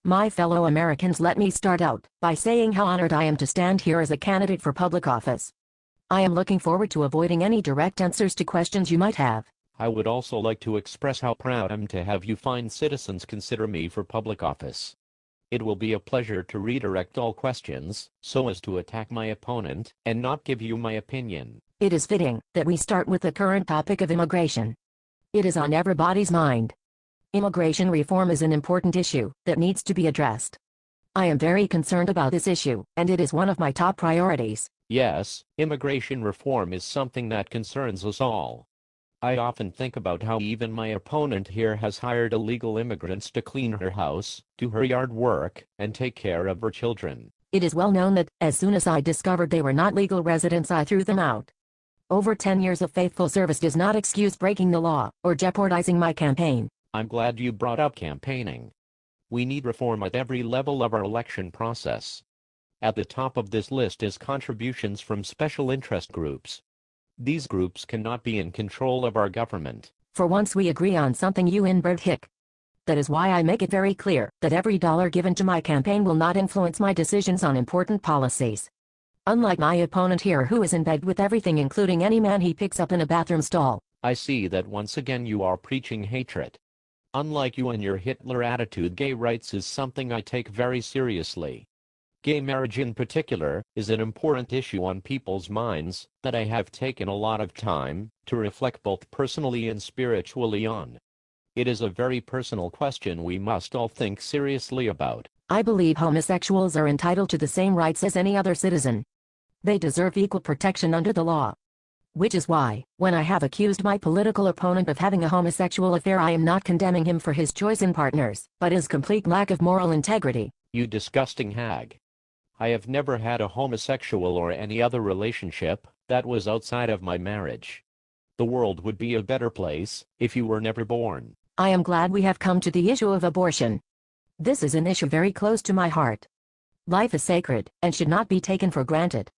My fellow Americans, let me start out by saying how honored I am to stand here as a candidate for public office. I am looking forward to avoiding any direct answers to questions you might have. I would also like to express how proud I am to have you fine citizens consider me for public office. It will be a pleasure to redirect all questions so as to attack my opponent and not give you my opinion. It is fitting that we start with the current topic of immigration. It is on everybody's mind. Immigration reform is an important issue that needs to be addressed. I am very concerned about this issue, and it is one of my top priorities. Yes, immigration reform is something that concerns us all. I often think about how even my opponent here has hired illegal immigrants to clean her house, do her yard work, and take care of her children. It is well known that, as soon as I discovered they were not legal residents, I threw them out. Over 10 years of faithful service does not excuse breaking the law or jeopardizing my campaign. I'm glad you brought up campaigning. We need reform at every level of our election process. At the top of this list is contributions from special interest groups. These groups cannot be in control of our government. For once we agree on something, you inbred hick. That is why I make it very clear that every dollar given to my campaign will not influence my decisions on important policies. Unlike my opponent here, who is in bed with everything, including any man he picks up in a bathroom stall. I see that once again you are preaching hatred. Unlike you and your Hitler attitude, gay rights is something I take very seriously. Gay marriage in particular is an important issue on people's minds that I have taken a lot of time to reflect both personally and spiritually on. It is a very personal question we must all think seriously about. I believe homosexuals are entitled to the same rights as any other citizen. They deserve equal protection under the law. Which is why, when I have accused my political opponent of having a homosexual affair, I am not condemning him for his choice in partners, but his complete lack of moral integrity. You disgusting hag. I have never had a homosexual or any other relationship that was outside of my marriage. The world would be a better place if you were never born. I am glad we have come to the issue of abortion. This is an issue very close to my heart. Life is sacred and should not be taken for granted.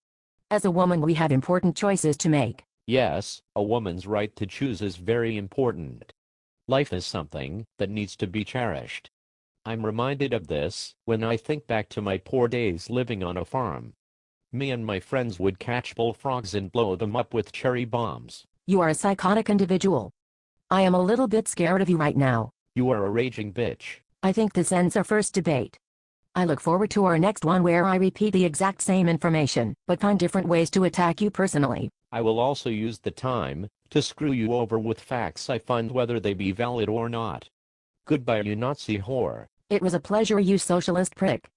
As a woman, we have important choices to make. Yes, a woman's right to choose is very important. Life is something that needs to be cherished. I'm reminded of this when I think back to my poor days living on a farm. Me and my friends would catch bullfrogs and blow them up with cherry bombs. You are a psychotic individual. I am a little bit scared of you right now. You are a raging bitch. I think this ends our first debate. I look forward to our next one, where I repeat the exact same information, but find different ways to attack you personally. I will also use the time to screw you over with facts I find, whether they be valid or not. Goodbye, you Nazi whore. It was a pleasure, you socialist prick.